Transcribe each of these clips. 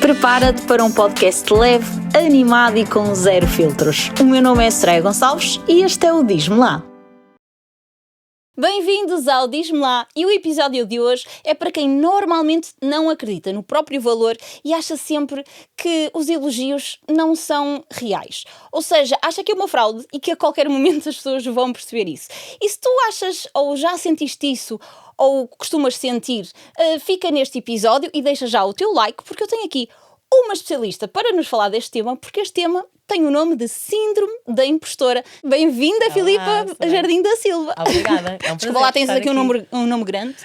Prepara-te para um podcast leve, animado e com zero filtros. O meu nome é Soraya Gonçalves e este é o Diz-me Lá. Bem-vindos ao Diz-me Lá, e o episódio de hoje é para quem normalmente não acredita no próprio valor e acha sempre que os elogios não são reais. Ou seja, acha que é uma fraude e que a qualquer momento as pessoas vão perceber isso. E se tu achas ou já sentiste isso ou costumas sentir, fica neste episódio e deixa já o teu like, porque eu tenho aqui uma especialista para nos falar deste tema, porque este tema tem o nome de Síndrome da Impostora. Bem-vinda, Filipa Jardim da Silva. Obrigada, é um prazer. Desculpa lá, tens aqui um nome grande.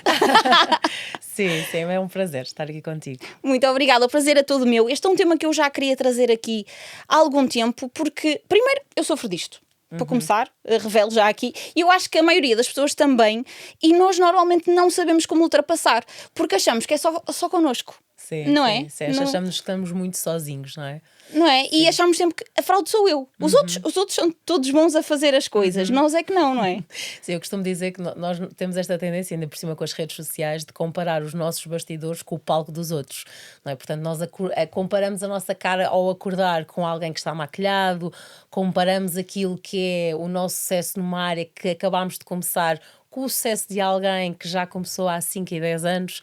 Sim, é um prazer estar aqui contigo. Muito obrigada, o prazer é todo meu. Este é um tema que eu já queria trazer aqui há algum tempo, porque, primeiro, eu sofro disto. Para começar, revelo já aqui, e eu acho que a maioria das pessoas também, e nós normalmente não sabemos como ultrapassar, porque achamos que é só connosco. Sim, não sim, é? sim. Achamos que estamos muito sozinhos, não é? Não é? E achamos sempre que a fraude sou eu. Os outros são todos bons a fazer as coisas. Nós é que não é? Sim, eu costumo dizer que nós temos esta tendência, ainda por cima com as redes sociais, de comparar os nossos bastidores com o palco dos outros, não é? Portanto, nós comparamos a nossa cara ao acordar com alguém que está maquilhado, comparamos aquilo que é o nosso sucesso numa área que acabámos de começar com o sucesso de alguém que já começou há 5 e 10 anos.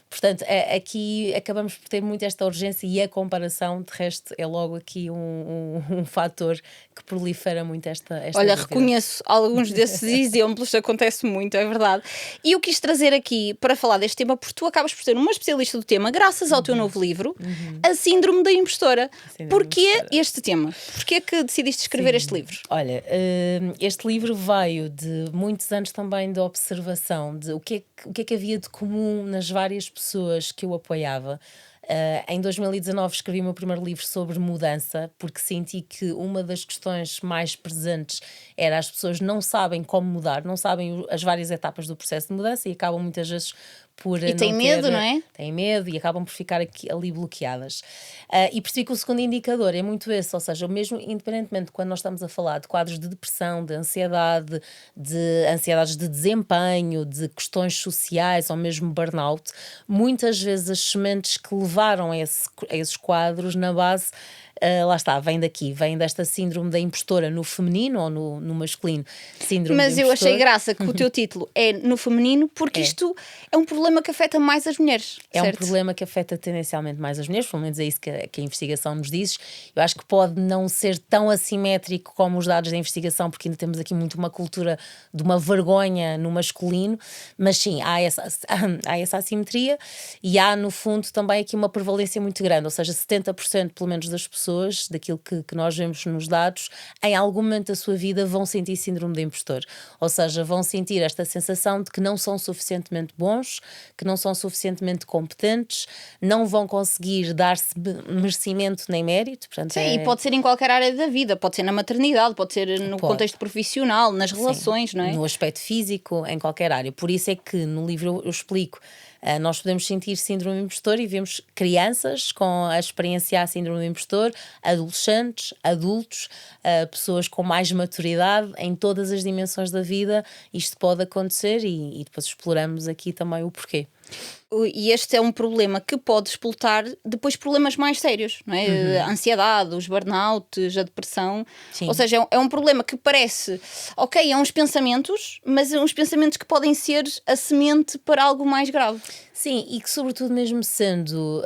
Portanto, aqui acabamos por ter muito esta urgência, e a comparação, de resto, é logo aqui um fator que prolifera muito esta Olha, dúvida. reconheço alguns desses exemplos, acontece muito, é verdade. E eu quis trazer aqui para falar deste tema, porque tu acabas por ser uma especialista do tema, graças ao teu novo livro, A Síndrome da Impostora. Porquê este tema? Porquê que decidiste escrever este livro? Olha, este livro veio de muitos anos também de observação de o que é que havia de comum nas várias pessoas que eu apoiava. Em 2019 escrevi o meu primeiro livro sobre mudança, porque senti que uma das questões mais presentes era as pessoas não sabem como mudar, não sabem as várias etapas do processo de mudança e acabam muitas vezes por E têm medo, não é? Têm medo e acabam por ficar ali bloqueadas. E percebi que o segundo indicador é muito esse, ou seja, mesmo independentemente de quando nós estamos a falar de quadros de depressão, de ansiedades de desempenho, de questões sociais ou mesmo burnout, muitas vezes as sementes que levaram a esses quadros na base, lá está, vem desta síndrome da impostora no feminino ou no masculino. Mas eu achei graça que o teu título é no feminino, porque isto é um problema que afeta mais as mulheres. É certo? Um problema que afeta tendencialmente mais as mulheres, pelo menos é isso que a investigação nos diz. Eu acho que pode não ser tão assimétrico como os dados da investigação, porque ainda temos aqui muito uma cultura de uma vergonha no masculino, mas sim, há essa assimetria, e há no fundo também aqui uma prevalência muito grande, ou seja, 70% pelo menos das pessoas, daquilo que nós vemos nos dados, em algum momento da sua vida vão sentir síndrome de impostor, ou seja, vão sentir esta sensação de que não são suficientemente bons, que não são suficientemente competentes, não vão conseguir dar-se merecimento nem mérito. Portanto, Sim, e pode ser em qualquer área da vida, pode ser na maternidade, pode ser no contexto profissional, nas relações, não é? No aspecto físico, em qualquer área. Por isso é que no livro eu explico, nós podemos sentir síndrome de impostor e vemos crianças com a experienciar síndrome de impostor, adolescentes, adultos, pessoas com mais maturidade em todas as dimensões da vida. Isto pode acontecer e depois exploramos aqui também o porquê. E este é um problema que pode explotar depois problemas mais sérios, não é? A ansiedade, os burnouts, a depressão. Sim. Ou seja, é um problema que parece, ok, é uns pensamentos, mas é uns pensamentos que podem ser a semente para algo mais grave. Sim, e que sobretudo mesmo sendo,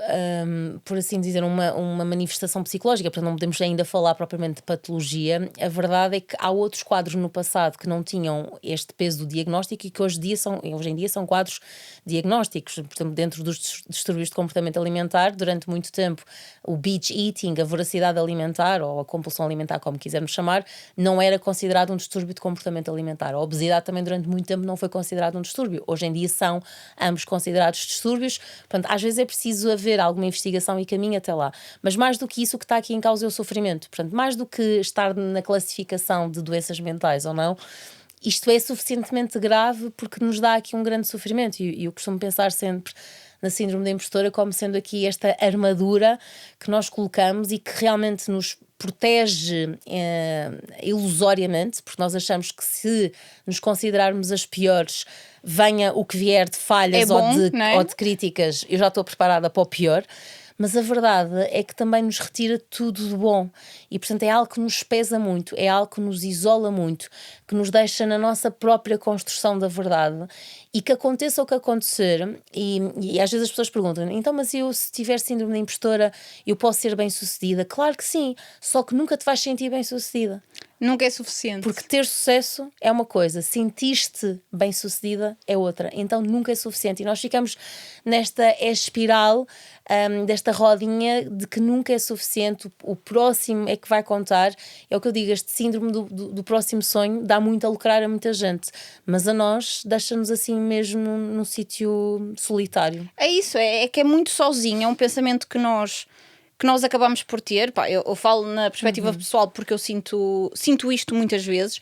por assim dizer, uma manifestação psicológica, portanto não podemos ainda falar propriamente de patologia, a verdade é que há outros quadros no passado que não tinham este peso do diagnóstico e que hoje em dia são quadros diagnósticos. Portanto, dentro dos distúrbios de comportamento alimentar, durante muito tempo, o binge eating, a voracidade alimentar ou a compulsão alimentar, como quisermos chamar, não era considerado um distúrbio de comportamento alimentar. A obesidade também durante muito tempo não foi considerado um distúrbio. Hoje em dia são ambos considerados distúrbios. Portanto, às vezes é preciso haver alguma investigação e caminho até lá. Mas mais do que isso, o que está aqui em causa é o sofrimento. Portanto, mais do que estar na classificação de doenças mentais ou não, isto é suficientemente grave porque nos dá aqui um grande sofrimento. E eu costumo pensar sempre na síndrome da impostora como sendo aqui esta armadura que nós colocamos e que realmente nos protege ilusoriamente, porque nós achamos que se nos considerarmos as piores, venha o que vier de falhas ou de críticas, eu já estou preparada para o pior. mas a verdade é que também nos retira tudo de bom e, portanto, é algo que nos pesa muito, é algo que nos isola muito, que nos deixa na nossa própria construção da verdade e que aconteça o que acontecer e às vezes as pessoas perguntam, então mas eu se tiver síndrome da impostora eu posso ser bem-sucedida? Claro que sim, só que nunca te vais sentir bem-sucedida. Nunca é suficiente. Porque ter sucesso é uma coisa, sentir-te bem-sucedida é outra. Então nunca é suficiente. E nós ficamos nesta espiral, desta rodinha de que nunca é suficiente, o próximo é que vai contar. É o que eu digo, este síndrome do próximo sonho dá muito a lucrar a muita gente. Mas a nós deixa-nos assim mesmo num sítio solitário. É isso, é que é muito sozinho, é um pensamento que nós acabamos por ter. Pá, eu falo na perspectiva pessoal porque eu sinto isto muitas vezes,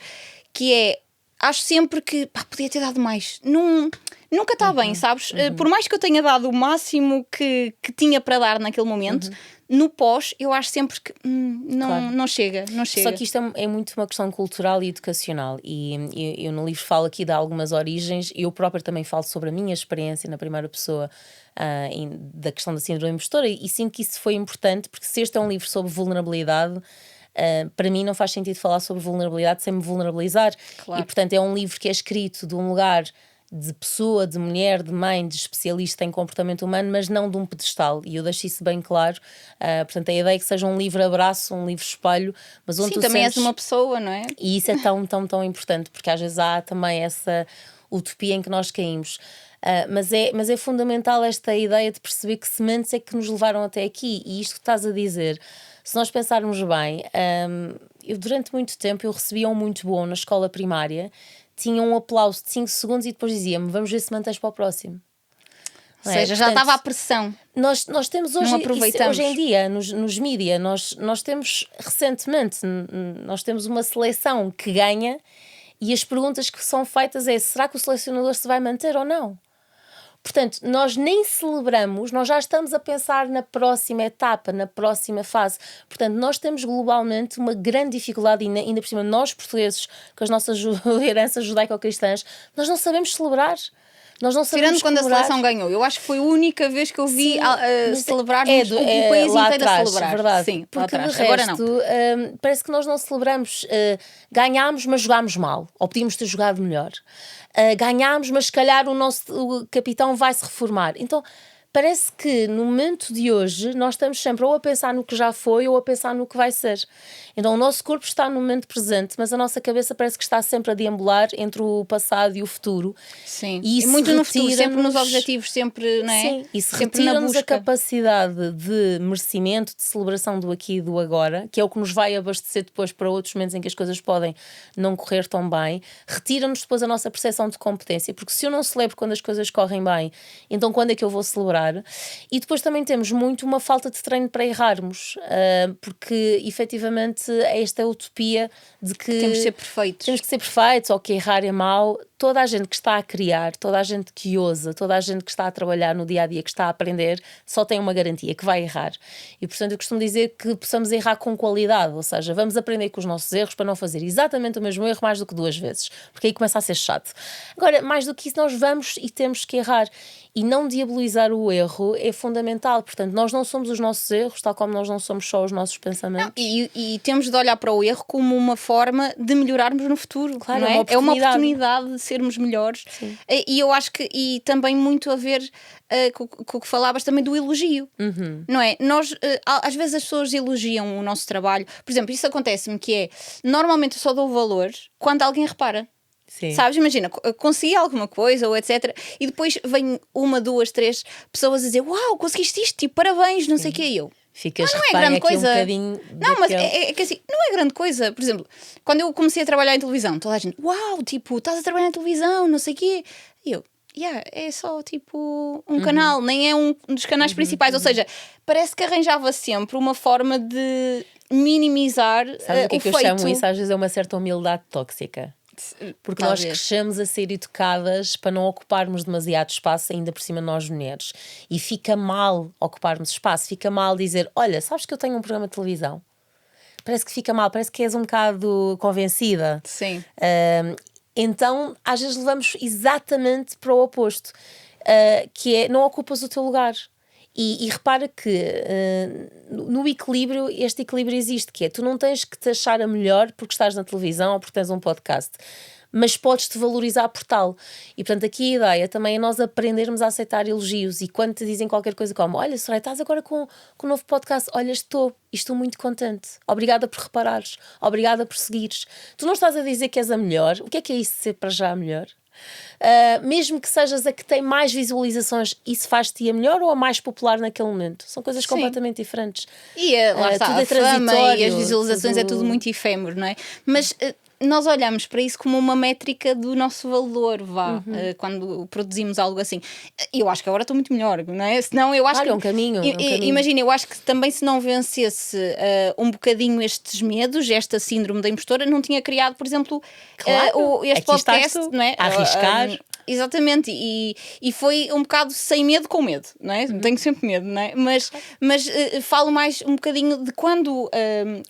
que é, acho sempre que podia ter dado mais. Nunca está bem, sabes? Por mais que eu tenha dado o máximo que tinha para dar naquele momento, no pós eu acho sempre que não chega. Só que isto é muito uma questão cultural e educacional e eu no livro falo aqui de algumas origens e eu própria também falo sobre a minha experiência na primeira pessoa da questão da síndrome impostora e sinto que isso foi importante porque se este é um livro sobre vulnerabilidade, para mim não faz sentido falar sobre vulnerabilidade sem me vulnerabilizar. Claro. E portanto é um livro que é escrito de um lugar de pessoa, de mulher, de mãe, de especialista em comportamento humano, mas não de um pedestal, e eu deixo isso bem claro. Portanto, a ideia é que seja um livro-abraço, um livro-espelho, mas onde Sim, tu também sentes... és uma pessoa, não é? E isso é tão, tão, tão importante, porque às vezes há também essa utopia em que nós caímos. Mas é fundamental esta ideia de perceber que sementes é que nos levaram até aqui, e isto que estás a dizer, se nós pensarmos bem, eu durante muito tempo eu recebia um muito bom na escola primária, tinha um aplauso de 5 segundos e depois dizia-me, vamos ver se mantens para o próximo. Ou seja, já estava a pressão. Nós temos hoje, Não aproveitamos. hoje em dia, nos mídia, nós temos recentemente, nós temos uma seleção que ganha e as perguntas que são feitas é, será que o selecionador se vai manter ou não? Portanto, nós nem celebramos, nós já estamos a pensar na próxima etapa, na próxima fase. Portanto, nós temos globalmente uma grande dificuldade, e ainda por cima nós portugueses, com as nossas heranças judaico-cristãs, nós não sabemos celebrar. Nós não sabemos Tirando quando comemorar. a seleção ganhou, eu acho que foi a única vez que eu vi celebrar o país lá inteiro atrás, a celebrar. Verdade. Sim, porque lá atrás. de Agora resto, não. parece que nós não celebramos. Ganhámos, mas jogámos mal. Ou podíamos ter jogado melhor. Ganhámos, mas se calhar o capitão vai se reformar. Então parece que no momento de hoje nós estamos sempre ou a pensar no que já foi ou a pensar no que vai ser. Então o nosso corpo está no momento presente, mas a nossa cabeça parece que está sempre a deambular entre o passado e o futuro. Sim, e muito no futuro, sempre nos objetivos, sempre, não é? Sim, e se sempre na retira-nos a busca. capacidade de merecimento, de celebração do aqui e do agora, que é o que nos vai abastecer depois para outros momentos em que as coisas podem não correr tão bem, retira-nos depois a nossa percepção de competência, porque se eu não celebro quando as coisas correm bem, então quando é que eu vou celebrar? E depois também temos muito uma falta de treino para errarmos, porque efetivamente esta utopia de que Temos de ser perfeitos. Temos que ser perfeitos ou que errar é mau. Toda a gente que está a criar, toda a gente que ousa, toda a gente que está a trabalhar no dia-a-dia, que está a aprender, só tem uma garantia, que vai errar. E portanto eu costumo dizer que possamos errar com qualidade, ou seja, vamos aprender com os nossos erros para não fazer exatamente o mesmo erro mais do que 2 vezes, porque aí começa a ser chato. Agora, mais do que isso, nós vamos e temos que errar. E não diabolizar o erro é fundamental. Portanto, nós não somos os nossos erros, tal como nós não somos só os nossos pensamentos. Não, e temos de olhar para o erro como uma forma de melhorarmos no futuro. Claro, não é? é uma oportunidade de sermos melhores. Sim. E eu acho que e também muito a ver com o que falavas também do elogio. Não é? Nós, às vezes as pessoas elogiam o nosso trabalho. Por exemplo, isso acontece-me que é, normalmente eu só dou valor quando alguém repara. Sim. Sabes, imagina, consegui alguma coisa ou etc. E depois vem 1, 2, 3 pessoas a dizer, uau, conseguiste isto, tipo, parabéns, não sei o que. E eu, Ficas não é grande coisa. Um bocadinho não, mas daquele... é que assim, não é grande coisa. Por exemplo, quando eu comecei a trabalhar em televisão, toda a gente, uau, tipo, estás a trabalhar em televisão, não sei o quê. E eu, é só tipo um canal, nem é um dos canais principais. Ou seja, parece que arranjava sempre uma forma de minimizar Sabe o que é que eu feito. chamo isso? Às vezes é uma certa humildade tóxica. Porque Talvez. nós crescemos a ser educadas para não ocuparmos demasiado espaço, ainda por cima nós mulheres. E fica mal ocuparmos espaço, fica mal dizer, olha, sabes que eu tenho um programa de televisão? Parece que fica mal, parece que és um bocado convencida. Sim. Então, às vezes levamos exatamente para o oposto, que é, não ocupas o teu lugar. E repara que no equilíbrio, este equilíbrio existe, que é, tu não tens que te achar a melhor porque estás na televisão ou porque tens um podcast, mas podes-te valorizar por tal. E portanto aqui a ideia também é nós aprendermos a aceitar elogios, e quando te dizem qualquer coisa como, olha Soraya, estás agora com um novo podcast, olha, estou muito contente, obrigada por reparares, obrigada por seguires. Tu não estás a dizer que és a melhor. O que é isso de ser para já a melhor? Mesmo que sejas a que tem mais visualizações, isso faz-te a melhor ou a mais popular naquele momento? São coisas completamente diferentes. E lá está, tudo é a fama transitório, e as visualizações é tudo muito efêmero, não é? Mas nós olhamos para isso como uma métrica do nosso valor, quando produzimos algo assim. Eu acho que agora estou muito melhor, não é? Senão eu acho Claro, que... é um caminho. Imagina, eu acho que também se não vencesse um bocadinho estes medos, esta síndrome da impostora, não tinha criado, por exemplo, este Aqui estás podcast, tu, não é? a arriscar. Exatamente, e foi um bocado sem medo com medo, não é? Tenho sempre medo, não é? Mas falo mais um bocadinho de quando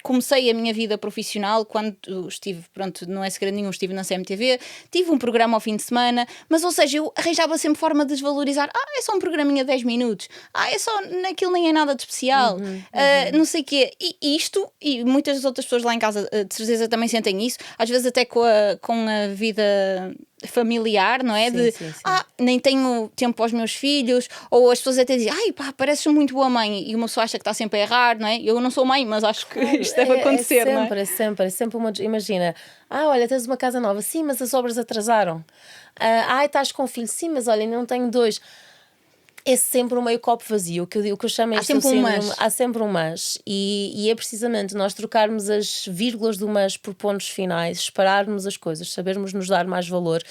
comecei a minha vida profissional, quando estive, pronto, não é segredo nenhum, estive na CMTV, tive um programa ao fim de semana, mas ou seja, eu arranjava sempre forma de desvalorizar. É só um programinha de 10 minutos, é só, naquilo nem é nada de especial, não sei o quê. E isto, e muitas das outras pessoas lá em casa de certeza também sentem isso, às vezes até com a vida familiar, não é? Sim. Nem tenho tempo para os meus filhos, ou as pessoas até dizem, pareces uma boa mãe, e uma pessoa acha que está sempre a errar, não é? Eu não sou mãe, mas acho que isto deve acontecer, não é? É sempre uma... Imagina, olha, tens uma casa nova, sim, mas as obras atrasaram. Estás com um filho, sim, mas olha, ainda não tenho dois. É sempre um meio copo vazio, o que eu chamo Há sempre um mas. Há sempre um mas. E é precisamente nós trocarmos as vírgulas do mas por pontos finais, esperarmos as coisas, sabermos nos dar mais valor.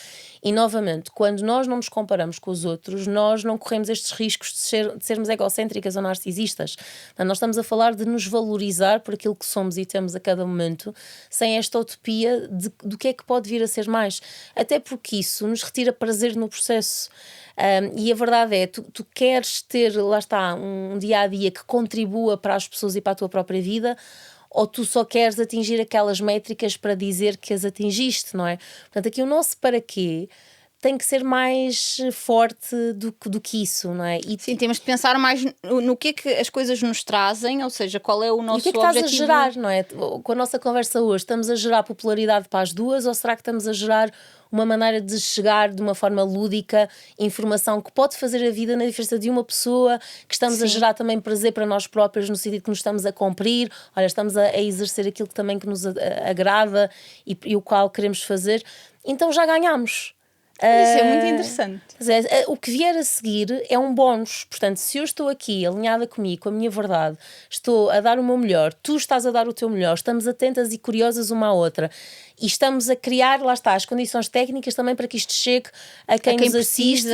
E novamente, quando nós não nos comparamos com os outros, nós não corremos estes riscos de sermos egocêntricas ou narcisistas. Nós estamos a falar de nos valorizar por aquilo que somos e temos a cada momento, sem esta utopia do que é que pode vir a ser mais. Até porque isso nos retira prazer no processo. E a verdade é, tu queres ter, lá está, um dia-a-dia que contribua para as pessoas e para a tua própria vida, ou tu só queres atingir aquelas métricas para dizer que as atingiste, não é? Portanto, aqui o nosso para quê tem que ser mais forte do que isso, não é? Sim, temos de pensar mais no que é que as coisas nos trazem, ou seja, qual é o nosso objetivo. E o que é que estás a gerar, não é? Com a nossa conversa hoje, estamos a gerar popularidade para as duas, ou será que estamos a gerar uma maneira de chegar de uma forma lúdica, informação que pode fazer a vida na diferença de uma pessoa, que estamos a gerar também prazer para nós próprios, no sentido que nos estamos a cumprir, olha, estamos a exercer aquilo que também que nos agrada e o qual queremos fazer, então já ganhamos. Isso é muito interessante. O que vier a seguir é um bónus. Portanto, se eu estou aqui alinhada comigo, com a minha verdade, estou a dar o meu melhor, tu estás a dar o teu melhor, estamos atentas e curiosas uma à outra e estamos a criar, lá está, as condições técnicas também para que isto chegue a quem nos assiste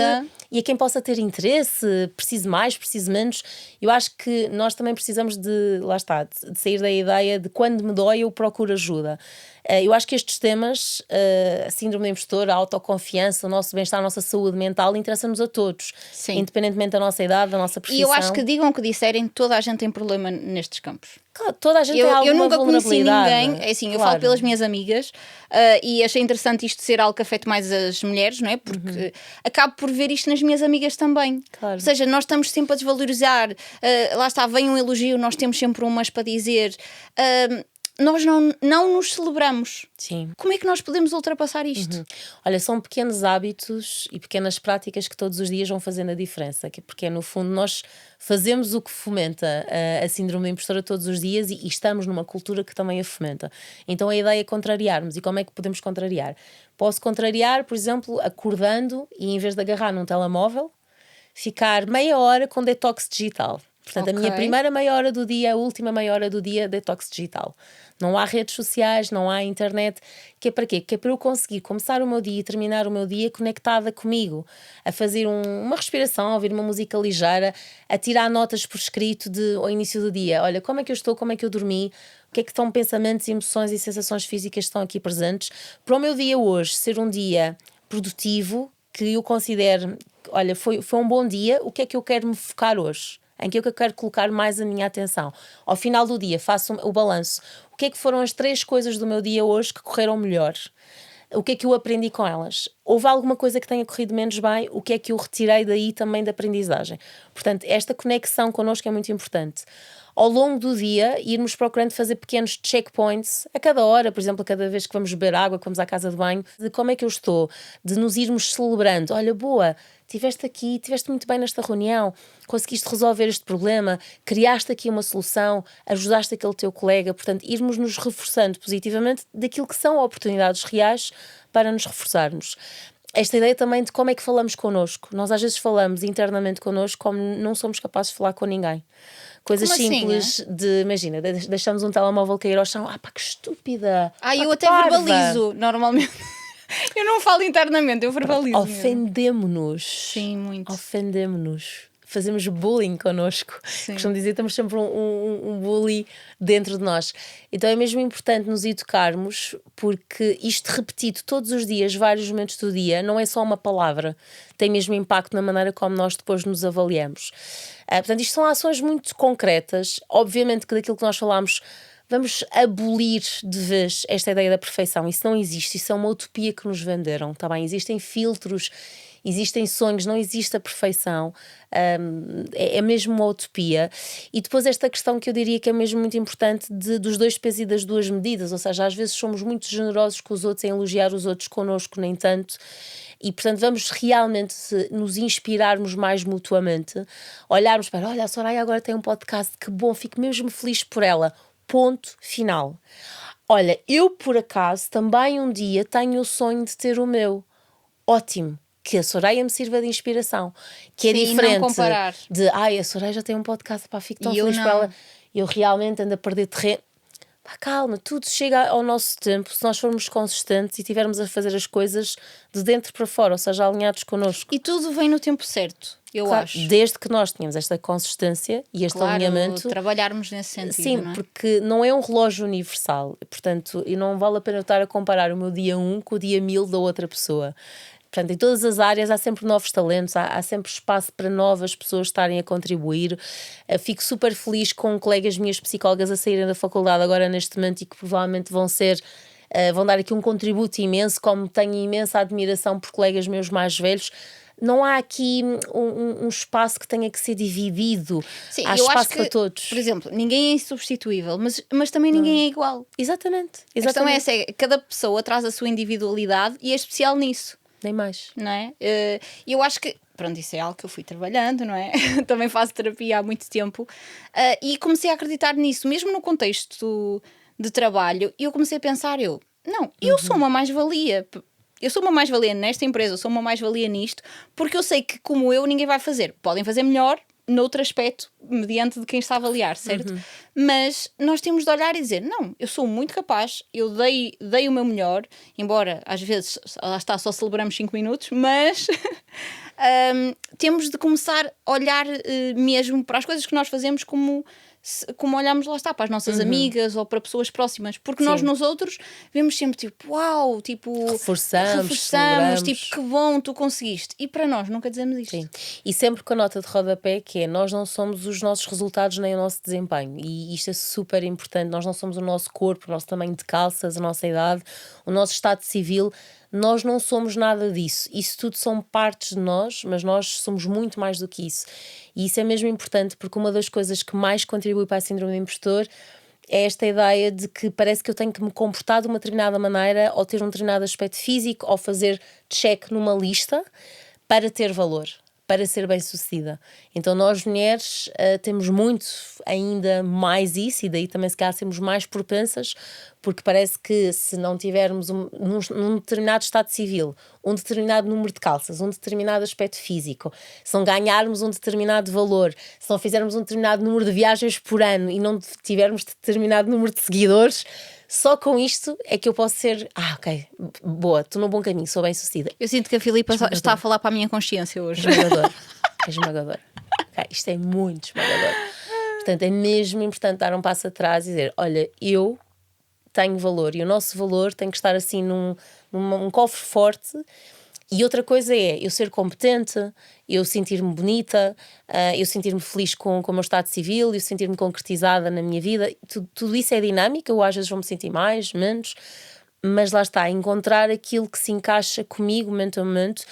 e a quem possa ter interesse, precise mais, precise menos. Eu acho que nós também precisamos de, lá está, de sair da ideia de quando me dói eu procuro ajuda. Eu acho que estes temas, a síndrome da impostora, a autoconfiança, o nosso bem-estar, a nossa saúde mental, interessam-nos a todos, independentemente da nossa idade, da nossa profissão. E eu acho que digam o que disserem, toda a gente tem problema nestes campos. Claro, toda a gente tem alguma vulnerabilidade. Eu nunca conheci ninguém, é assim, eu falo pelas minhas amigas e achei interessante isto ser algo que afeta mais as mulheres, não é? Porque acabo por ver isto nas minhas amigas também. Claro. Ou seja, nós estamos sempre a desvalorizar, lá está, vem um elogio, nós temos sempre umas para dizer... nós não nos celebramos. Sim. Como é que nós podemos ultrapassar isto? Olha, são pequenos hábitos e pequenas práticas que todos os dias vão fazendo a diferença, porque no fundo nós fazemos o que fomenta a síndrome da impostora todos os dias e estamos numa cultura que também a fomenta. Então a ideia é contrariarmos. E como é que podemos contrariar? Posso contrariar, por exemplo, acordando e em vez de agarrar num telemóvel, ficar meia hora com detox digital. Portanto, a minha primeira meia hora do dia, a última meia hora do dia, detox digital. Não há redes sociais, não há internet. Que é para quê? Que é para eu conseguir começar o meu dia e terminar o meu dia conectada comigo, a fazer uma respiração, a ouvir uma música ligeira, a tirar notas por escrito ao início do dia. Olha, como é que eu estou, como é que eu dormi, o que é que estão pensamentos, emoções e sensações físicas que estão aqui presentes, para o meu dia hoje ser um dia produtivo, que eu considero, olha, foi um bom dia, o que é que eu quero me focar hoje? Em que eu quero colocar mais a minha atenção. Ao final do dia faço o balanço. O que é que foram as 3 coisas do meu dia hoje que correram melhor? O que é que eu aprendi com elas? houve alguma coisa que tenha corrido menos bem, o que é que eu retirei daí também da aprendizagem. Portanto, esta conexão connosco é muito importante. Ao longo do dia, irmos procurando fazer pequenos checkpoints a cada hora, por exemplo, a cada vez que vamos beber água, que vamos à casa de banho, de como é que eu estou, de nos irmos celebrando. Olha, boa, estiveste aqui, estiveste muito bem nesta reunião, conseguiste resolver este problema, criaste aqui uma solução, ajudaste aquele teu colega. Portanto, irmos nos reforçando positivamente daquilo que são oportunidades reais para nos reforçarmos. Esta ideia também de como é que falamos connosco. Nós às vezes falamos internamente connosco como não somos capazes de falar com ninguém. Coisas Como assim, simples de, imagina, deixamos um telemóvel cair ao chão, pá, que estúpida. Eu até parva. verbalizo, normalmente. Eu não falo internamente, eu verbalizo. Ofendemo-nos. Sim, muito. Ofendemo-nos. Fazemos bullying connosco. Sim. Costumo dizer, temos sempre um bully dentro de nós. Então é mesmo importante nos educarmos, porque isto repetido todos os dias, vários momentos do dia, não é só uma palavra, tem mesmo impacto na maneira como nós depois nos avaliamos. Portanto, isto são ações muito concretas. Obviamente que daquilo que nós falámos, vamos abolir de vez esta ideia da perfeição. Isso não existe, isso é uma utopia que nos venderam, tá bem? Existem filtros, existem sonhos, não existe a perfeição, é mesmo uma utopia. E depois esta questão que eu diria que é mesmo muito importante dos dois pesos e das duas medidas, ou seja, às vezes somos muito generosos com os outros, em elogiar os outros, connosco nem tanto, e portanto vamos realmente nos inspirarmos mais mutuamente, olharmos para, olha, a Soraya agora tem um podcast, que bom, fico mesmo feliz por ela, ponto final. Olha, eu por acaso também um dia tenho o sonho de ter o meu, ótimo, que a Soraya me sirva de inspiração, que é diferente não comparar. de, a Soraya já tem um podcast, pá, fico tão E eu feliz por não. ela, eu realmente ando a perder terreno. Pá, calma, tudo chega ao nosso tempo, se nós formos consistentes e tivermos a fazer as coisas de dentro para fora, ou seja, alinhados connosco. E tudo vem no tempo certo, eu Claro, acho. desde que nós tenhamos esta consistência e este alinhamento. Trabalharmos nesse sentido, Sim, não é? porque não é um relógio universal, portanto, e não vale a pena eu estar a comparar o meu dia 1 com o dia 1000 da outra pessoa. Portanto, em todas as áreas há sempre novos talentos, há sempre espaço para novas pessoas estarem a contribuir. Fico super feliz com colegas minhas psicólogas a saírem da faculdade agora neste momento e que provavelmente vão dar aqui um contributo imenso, como tenho imensa admiração por colegas meus mais velhos. Não há aqui um espaço que tenha que ser dividido. Sim, há eu espaço acho que, para todos. por exemplo, ninguém é insubstituível, mas também ninguém é igual. Exatamente. A questão é essa, cada pessoa traz a sua individualidade e é especial nisso. Nem mais. Não é? E eu acho que, pronto, isso é algo que eu fui trabalhando, não é? Também faço terapia há muito tempo e comecei a acreditar nisso, mesmo no contexto de trabalho. E eu comecei a pensar, eu sou uma mais-valia. Eu sou uma mais-valia nesta empresa, eu sou uma mais-valia nisto, porque eu sei que, como eu, ninguém vai fazer. Podem fazer melhor, noutro aspecto, mediante de quem está a avaliar, certo? Mas nós temos de olhar e dizer, não, eu sou muito capaz, eu dei o meu melhor, embora às vezes, lá está, só celebramos 5 minutos, mas temos de começar a olhar mesmo para as coisas que nós fazemos como olhamos, lá está, para as nossas amigas ou para pessoas próximas, porque nós nos outros vemos sempre tipo, uau, tipo, reforçamos tipo, que bom, tu conseguiste, e para nós nunca dizemos isto. Sim. E sempre com a nota de rodapé, que é, nós não somos os nossos resultados nem o nosso desempenho, e isto é super importante. Nós não somos o nosso corpo, o nosso tamanho de calças, a nossa idade, o nosso estado civil. Nós não somos nada disso. Isso tudo são partes de nós, mas nós somos muito mais do que isso. E isso é mesmo importante, porque uma das coisas que mais contribui para a síndrome do impostor é esta ideia de que parece que eu tenho que me comportar de uma determinada maneira, ou ter um determinado aspecto físico, ou fazer check numa lista para ter valor, para ser bem-sucedida. Então nós mulheres temos muito ainda mais isso, e daí também se calhar sermos mais propensas, porque parece que se não tivermos num determinado estado civil, um determinado número de calças, um determinado aspecto físico, se não ganharmos um determinado valor, se não fizermos um determinado número de viagens por ano e não tivermos determinado número de seguidores, só com isto é que eu posso ser, ok, boa, estou no bom caminho, sou bem-sucedida. Eu sinto que a Filipa está a falar para a minha consciência hoje. Esmagador. Okay, isto é muito esmagador. Portanto, é mesmo importante dar um passo atrás e dizer, olha, eu tenho valor e o nosso valor tem que estar assim num cofre forte. E outra coisa é eu ser competente, eu sentir-me bonita, eu sentir-me feliz com o meu estado civil, eu sentir-me concretizada na minha vida. Tudo isso é dinâmico, eu às vezes vou-me sentir mais, menos, mas lá está, encontrar aquilo que se encaixa comigo momento a momento.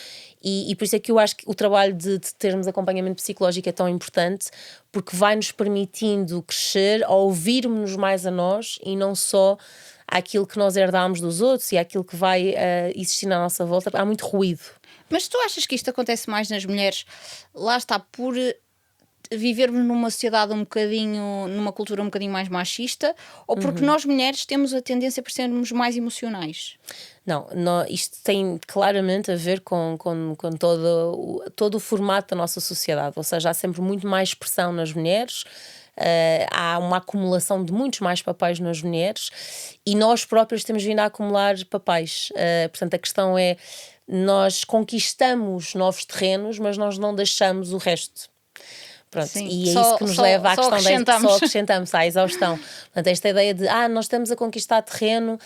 E por isso é que eu acho que o trabalho de termos acompanhamento psicológico é tão importante, porque vai-nos permitindo crescer, a ouvirmos-nos mais a nós e não só àquilo que nós herdámos dos outros e àquilo que vai existir na nossa volta. Há muito ruído. Mas tu achas que isto acontece mais nas mulheres? Lá está, por vivermos numa sociedade um bocadinho, numa cultura um bocadinho mais machista, ou porque nós mulheres temos a tendência por sermos mais emocionais? Não, isto tem claramente a ver com todo o formato da nossa sociedade, ou seja, há sempre muito mais pressão nas mulheres, há uma acumulação de muitos mais papéis nas mulheres e nós próprios temos vindo a acumular papéis. Portanto, a questão é, nós conquistamos novos terrenos, mas nós não deixamos o resto. Pronto, Sim, e é isso que nos leva à questão acrescentamos. só acrescentamos à exaustão. Portanto, esta ideia de nós estamos a conquistar terreno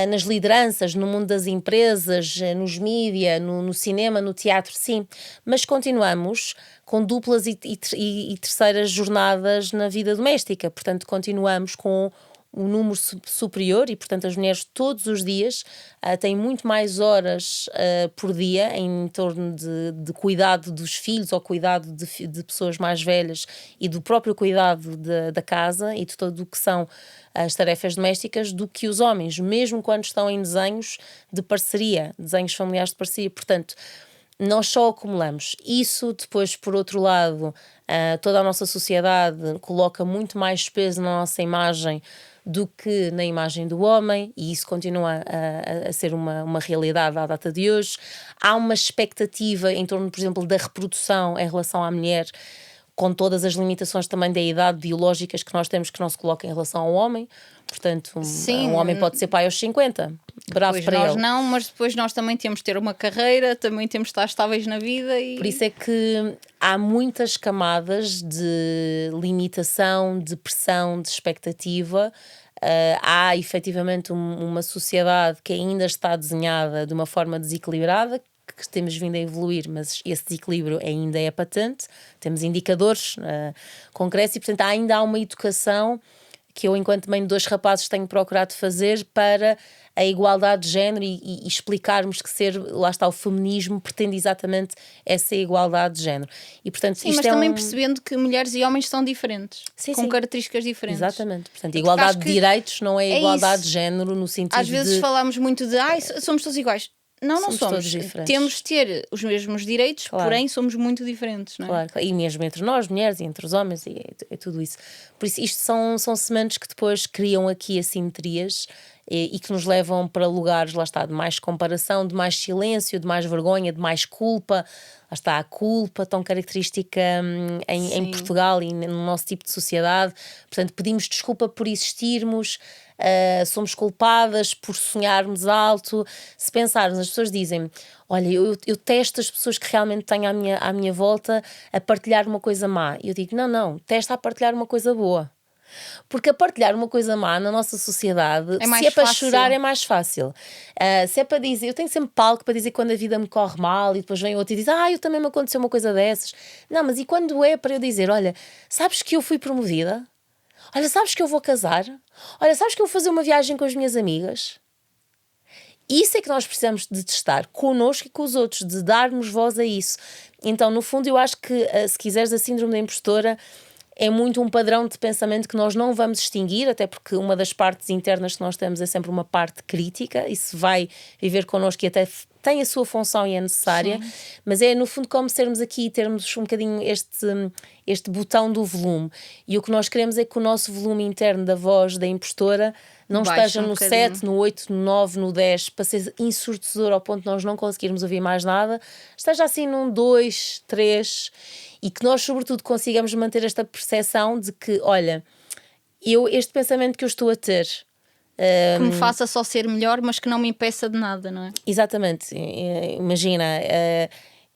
nas lideranças, no mundo das empresas, nos mídia, no cinema, no teatro, sim, mas continuamos com duplas e terceiras jornadas na vida doméstica. Portanto, continuamos com um número superior e, portanto, as mulheres todos os dias têm muito mais horas por dia em torno de cuidado dos filhos ou cuidado de pessoas mais velhas e do próprio cuidado da casa e de tudo o que são as tarefas domésticas do que os homens, mesmo quando estão em desenhos de parceria, desenhos familiares de parceria. Portanto, nós só acumulamos. Isso depois, por outro lado, toda a nossa sociedade coloca muito mais peso na nossa imagem do que na imagem do homem, e isso continua a ser uma realidade à data de hoje. Há uma expectativa em torno, por exemplo, da reprodução em relação à mulher, com todas as limitações também da idade biológicas que nós temos, que não se coloca em relação ao homem. Portanto, um homem pode ser pai aos 50, bravo Pois para nós ele. não, mas depois nós também temos de ter uma carreira, também temos de estar estáveis na vida e... Por isso é que há muitas camadas de limitação, de pressão, de expectativa. Há efetivamente uma sociedade que ainda está desenhada de uma forma desequilibrada, que temos vindo a evoluir, mas esse desequilíbrio ainda é patente. Temos indicadores concretos e, portanto, ainda há uma educação que eu, enquanto mãe de 2 rapazes, tenho procurado fazer para a igualdade de género e explicarmos que lá está, o feminismo pretende exatamente essa igualdade de género. E, portanto, Sim, isto mas também percebendo que mulheres e homens são diferentes, com sim, características diferentes. Exatamente. Portanto, igualdade de direitos não é igualdade de género no sentido Às vezes falamos muito de somos todos iguais. Não Somos somos. todos diferentes. Temos de ter os mesmos direitos, porém somos muito diferentes, não é? Claro, e mesmo entre nós, mulheres, e entre os homens, e é tudo isso. Por isso, isto são sementes que depois criam aqui assimetrias e que nos levam para lugares, lá está, de mais comparação, de mais silêncio, de mais vergonha, de mais culpa. Lá está a culpa tão característica em Portugal e no nosso tipo de sociedade. Portanto, pedimos desculpa por existirmos, somos culpadas por sonharmos alto. Se pensarmos, as pessoas dizem: olha, eu testo as pessoas que realmente tenho à minha volta a partilhar uma coisa má. E eu digo: não, testa a partilhar uma coisa boa. Porque a partilhar uma coisa má na nossa sociedade, se é para chorar, é mais fácil. Se é para dizer, eu tenho sempre palco para dizer quando a vida me corre mal e depois vem outro e diz: eu também me aconteceu uma coisa dessas. Não, mas e quando é para eu dizer: olha, sabes que eu fui promovida? Olha, sabes que eu vou casar? Olha, sabes que eu vou fazer uma viagem com as minhas amigas? Isso é que nós precisamos de testar connosco e com os outros, de darmos voz a isso. Então, no fundo, eu acho que, se quiseres, a síndrome da impostora é muito um padrão de pensamento que nós não vamos extinguir, até porque uma das partes internas que nós temos é sempre uma parte crítica, e se vai viver connosco e até tem a sua função e é necessária. Sim. Mas é no fundo como sermos aqui e termos um bocadinho este botão do volume, e o que nós queremos é que o nosso volume interno da voz da impostora não esteja no 7, no 8, no 9, no 10, para ser ensurdecedor ao ponto de nós não conseguirmos ouvir mais nada, esteja assim num 2, 3, e que nós sobretudo consigamos manter esta percepção de que, olha, este pensamento que eu estou a ter que me faça só ser melhor, mas que não me impeça de nada, não é? Exatamente. Imagina,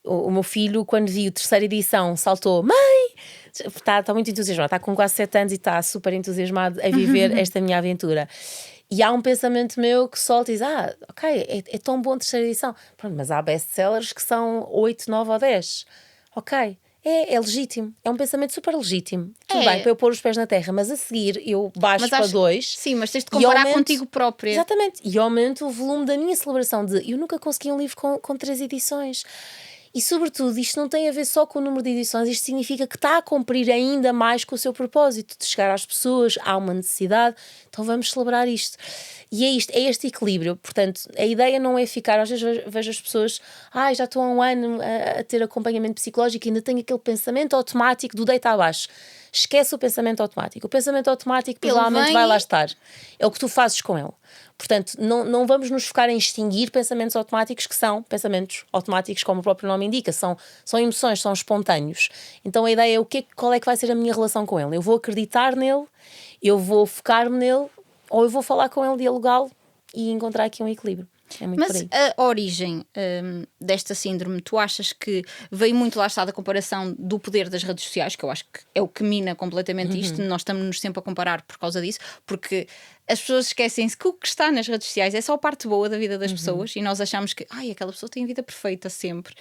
o meu filho, quando viu a 3ª edição, saltou: mãe! Está muito entusiasmado, está com quase 7 anos e está super entusiasmado a viver esta minha aventura. E há um pensamento meu que solta e diz: ok, é tão bom a 3ª edição. Pronto, mas há best-sellers que são 8, 9 ou 10. Ok, É legítimo, é um pensamento super legítimo. Tudo É. bem, para eu pôr os pés na terra, mas a seguir eu baixo para 2. Sim, mas tens de e comparar aumento- contigo própria. Exatamente, e aumento o volume da minha celebração de eu nunca consegui um livro com 3 edições. E sobretudo, isto não tem a ver só com o número de edições, isto significa que está a cumprir ainda mais com o seu propósito de chegar às pessoas, há uma necessidade, então vamos celebrar isto. E é isto, é este equilíbrio. Portanto, a ideia não é ficar, às vezes vejo as pessoas, já estou há um ano a ter acompanhamento psicológico e ainda tenho aquele pensamento automático do deita abaixo. Esquece o pensamento automático. O pensamento automático provavelmente vai lá estar. É o que tu fazes com ele. Portanto, não vamos nos focar em extinguir pensamentos automáticos, que são pensamentos automáticos, como o próprio nome indica, são emoções, são espontâneos. Então a ideia é qual é que vai ser a minha relação com ele. Eu vou acreditar nele, eu vou focar-me nele, ou eu vou falar com ele, dialogá-lo e encontrar aqui um equilíbrio. É muito por aí. Mas a origem desta síndrome, tu achas que veio muito, lá está, da comparação do poder das redes sociais, que eu acho que é o que mina completamente isto, nós estamos-nos sempre a comparar por causa disso, porque as pessoas esquecem-se que o que está nas redes sociais é só a parte boa da vida das pessoas e nós achamos que aquela pessoa tem a vida perfeita sempre.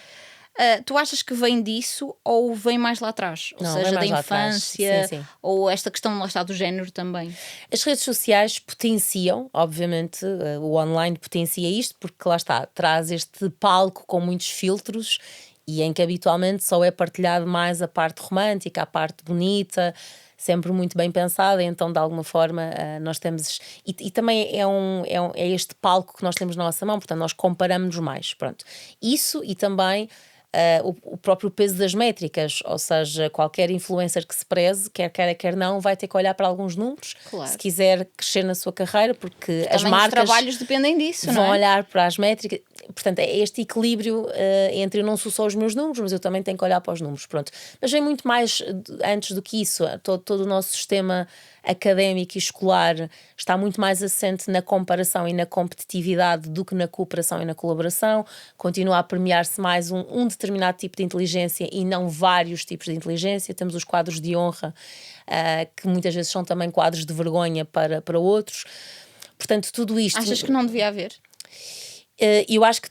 Tu achas que vem disso ou vem mais lá atrás? Ou Não, seja, vem da mais lá atrás. infância, Sim. ou esta questão, lá está, do género também? As redes sociais potenciam, obviamente, o online potencia isto, porque lá está, traz este palco com muitos filtros e em que habitualmente só é partilhado mais a parte romântica, a parte bonita, sempre muito bem pensada, então de alguma forma nós temos, e também é este palco que nós temos na nossa mão, portanto nós comparamos-nos mais, pronto. Isso e também o próprio peso das métricas, ou seja, qualquer influencer que se preze, quer queira, quer não, vai ter que olhar para alguns números, Claro. se quiser crescer na sua carreira, porque as Também marcas os trabalhos dependem disso, vão não é? olhar para as métricas. Portanto, é este equilíbrio entre eu não sou só os meus números, mas eu também tenho que olhar para os números, pronto. Mas vem muito mais antes do que isso. Todo o nosso sistema académico e escolar está muito mais assente na comparação e na competitividade do que na cooperação e na colaboração. Continua a premiar-se mais um determinado tipo de inteligência e não vários tipos de inteligência. Temos os quadros de honra, que muitas vezes são também quadros de vergonha para outros. Portanto, tudo isto... Achas que não devia haver? Eu acho que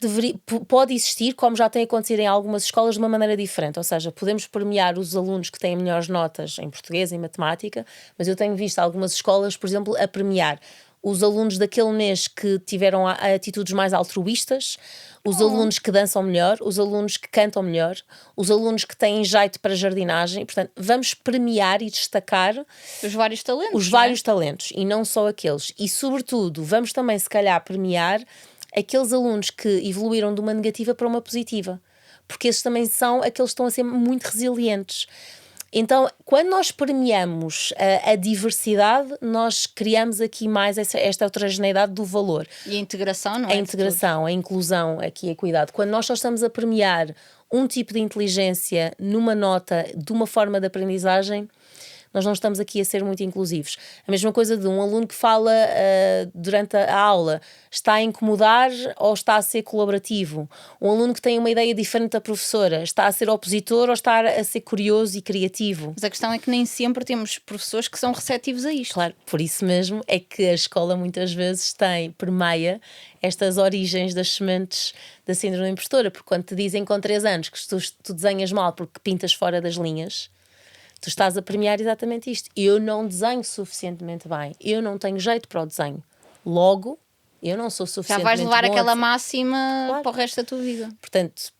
pode existir, como já tem acontecido em algumas escolas, de uma maneira diferente. Ou seja, podemos premiar os alunos que têm melhores notas em português, em matemática, mas eu tenho visto algumas escolas, por exemplo, a premiar os alunos daquele mês que tiveram atitudes mais altruístas, os alunos que dançam melhor, os alunos que cantam melhor, os alunos que têm jeito para jardinagem. Portanto, vamos premiar e destacar os vários talentos. Os vários talentos, e não só aqueles. E, sobretudo, vamos também, se calhar, premiar aqueles alunos que evoluíram de uma negativa para uma positiva, porque esses também são aqueles que estão a ser muito resilientes. Então, quando nós premiamos a diversidade, nós criamos aqui mais esta heterogeneidade do valor. E a integração, não é? A integração, a inclusão, aqui é cuidado. Quando nós só estamos a premiar um tipo de inteligência numa nota, de uma forma de aprendizagem, nós não estamos aqui a ser muito inclusivos. A mesma coisa de um aluno que fala durante a aula, está a incomodar ou está a ser colaborativo? Um aluno que tem uma ideia diferente da professora, está a ser opositor ou está a ser curioso e criativo? Mas a questão é que nem sempre temos professores que são receptivos a isto. Claro, por isso mesmo é que a escola muitas vezes permeia estas origens das sementes da síndrome impostora, porque quando te dizem com 3 anos que tu desenhas mal porque pintas fora das linhas, tu estás a premiar exatamente isto. Eu não desenho suficientemente bem. Eu não tenho jeito para o desenho. Logo, eu não sou suficientemente Já vais levar bom aquela máxima Claro. para o resto da tua vida. Portanto,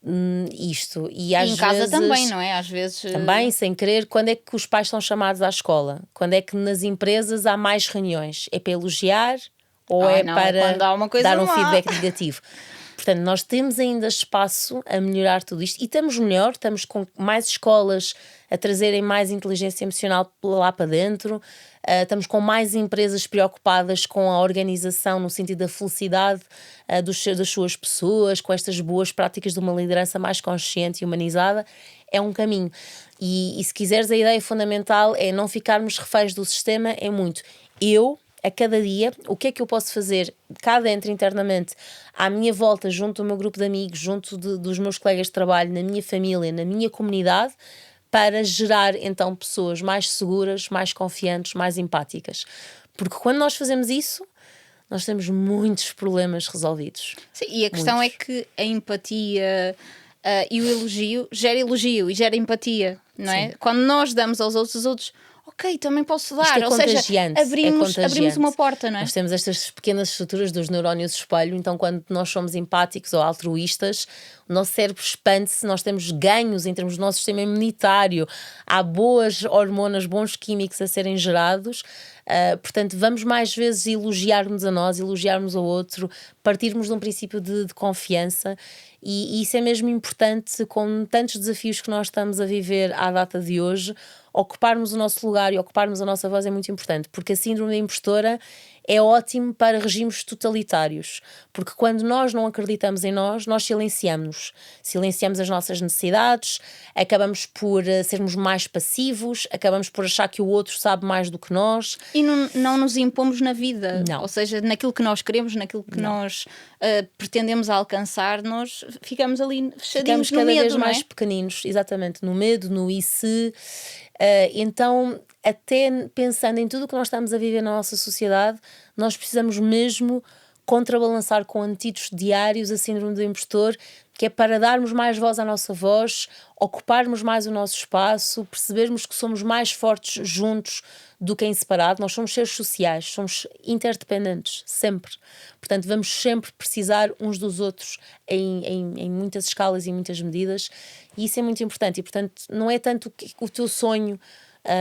isto. E em casa também, não é? Às vezes... Também, sem querer, quando é que os pais são chamados à escola? Quando é que nas empresas há mais reuniões? É para elogiar ou não, para quando há uma coisa dar um má. feedback negativo? Portanto, nós temos ainda espaço a melhorar tudo isto e estamos melhor, estamos com mais escolas a trazerem mais inteligência emocional lá para dentro, estamos com mais empresas preocupadas com a organização no sentido da felicidade das suas pessoas, com estas boas práticas de uma liderança mais consciente e humanizada. É um caminho. E se quiseres, a ideia fundamental é não ficarmos reféns do sistema, é muito. A cada dia, o que é que eu posso fazer cá dentro internamente, à minha volta, junto do meu grupo de amigos, junto dos meus colegas de trabalho, na minha família, na minha comunidade, para gerar então pessoas mais seguras, mais confiantes, mais empáticas. Porque quando nós fazemos isso, nós temos muitos problemas resolvidos. Sim, e a questão é que a empatia, E o elogio gera elogio e gera empatia, não é? Quando nós damos aos outros, os outros, ok, também posso dar. Isto é Ou seja, contagiante, abrimos uma porta, não é? Nós temos estas pequenas estruturas dos neurónios espelho, então quando nós somos empáticos ou altruístas, o nosso cérebro expande-se, nós temos ganhos em termos do nosso sistema imunitário, há boas hormonas, bons químicos a serem gerados. Portanto, vamos mais vezes elogiar-nos a nós, elogiarmos ao outro, partirmos de um princípio de confiança, e isso é mesmo importante com tantos desafios que nós estamos a viver à data de hoje. Ocuparmos o nosso lugar e ocuparmos a nossa voz é muito importante, porque a síndrome da impostora é ótimo para regimes totalitários, porque quando nós não acreditamos em nós silenciamos as nossas necessidades, acabamos por sermos mais passivos, acabamos por achar que o outro sabe mais do que nós. E não nos impomos na vida, Não. Ou seja, naquilo que nós queremos, naquilo que nós pretendemos alcançar, nós ficamos ali fechadinhos Ficamos no cada medo, vez não é? mais pequeninos, exatamente, no medo, no e se. Então, até pensando em tudo o que nós estamos a viver na nossa sociedade, nós precisamos mesmo contrabalançar com antídotos diários a síndrome do impostor, que é para darmos mais voz à nossa voz, ocuparmos mais o nosso espaço, percebermos que somos mais fortes juntos do que em separado. Nós somos seres sociais, somos interdependentes, sempre. Portanto, vamos sempre precisar uns dos outros em muitas escalas e muitas medidas, e isso é muito importante. E, portanto, não é tanto o teu sonho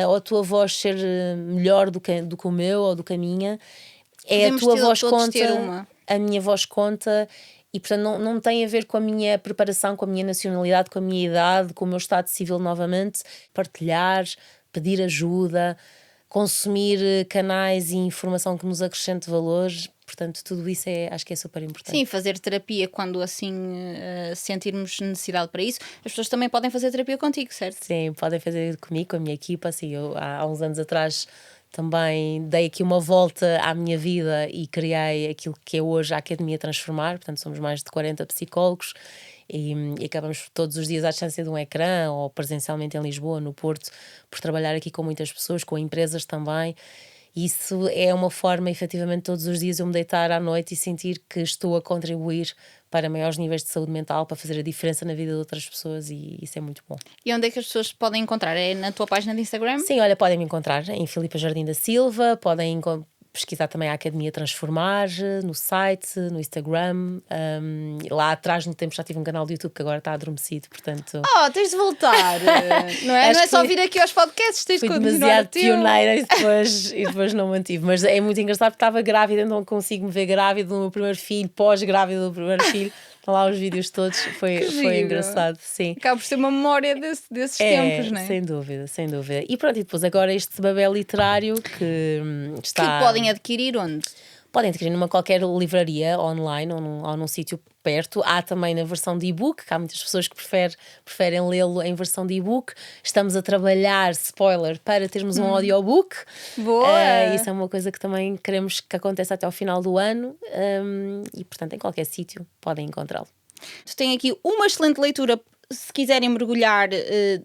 ou a tua voz ser melhor do que o meu ou do que a minha. É Podemos a tua ter voz todos conta, ter uma. a minha voz conta, e portanto não tem a ver com a minha preparação, com a minha nacionalidade, com a minha idade, com o meu estado civil novamente. Partilhar, pedir ajuda, consumir canais e informação que nos acrescente valores. Portanto, tudo isso acho que é super importante. Sim, fazer terapia quando assim sentirmos necessidade para isso. As pessoas também podem fazer terapia contigo, certo? Sim, podem fazer comigo, com a minha equipa. Assim, eu há uns anos atrás também dei aqui uma volta à minha vida e criei aquilo que é hoje a Academia Transformar. Portanto, somos mais de 40 psicólogos e acabamos todos os dias à distância de um ecrã ou presencialmente em Lisboa, no Porto, por trabalhar aqui com muitas pessoas, com empresas também. Isso é uma forma, efetivamente, todos os dias eu me deitar à noite e sentir que estou a contribuir para maiores níveis de saúde mental, para fazer a diferença na vida de outras pessoas, e isso é muito bom. E onde é que as pessoas podem encontrar? É na tua página de Instagram? Sim, olha, podem me encontrar em Filipa Jardim da Silva, podem pesquisar também a Academia Transformar no site, no Instagram. Lá atrás no tempo já tive um canal do YouTube que agora está adormecido, portanto... Tens de voltar, não é? Não é só vir aqui aos podcasts, tens de fui continuar demasiado o teu. pioneira e depois não mantive. Mas é muito engraçado porque estava grávida, não consigo me ver grávida do meu primeiro filho, pós-grávida do primeiro filho. Estão lá os vídeos todos, foi engraçado, sim. Acaba por ser uma memória desses tempos, não é? Sem dúvida, sem dúvida. E pronto, e depois agora este Babel literário que está... Que podem adquirir onde? Podem adquirir numa qualquer livraria online ou num sítio perto. Há também na versão de e-book, que há muitas pessoas que preferem lê-lo em versão de e-book. Estamos a trabalhar, spoiler, para termos um audiobook. Boa! Isso é uma coisa que também queremos que aconteça até ao final do ano. E, portanto, em qualquer sítio podem encontrá-lo. Tu tens aqui uma excelente leitura se quiserem mergulhar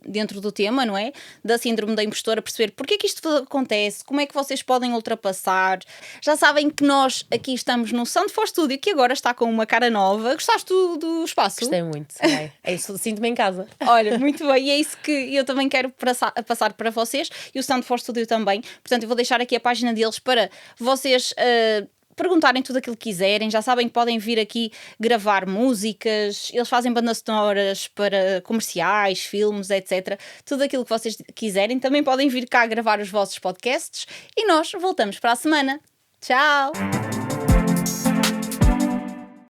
dentro do tema, não é? Da síndrome da impostora, perceber porque é que isto acontece, como é que vocês podem ultrapassar. Já sabem que nós aqui estamos no Sound for Studio, que agora está com uma cara nova. Gostaste do espaço? Gostei muito. É isso, sinto-me em casa. Olha, muito bem, e é isso que eu também quero passar para vocês, e o Sound for Studio também. Portanto, eu vou deixar aqui a página deles para vocês perguntarem tudo aquilo que quiserem. Já sabem que podem vir aqui gravar músicas, eles fazem bandas sonoras para comerciais, filmes, etc. Tudo aquilo que vocês quiserem. Também podem vir cá gravar os vossos podcasts, e nós voltamos para a semana. Tchau!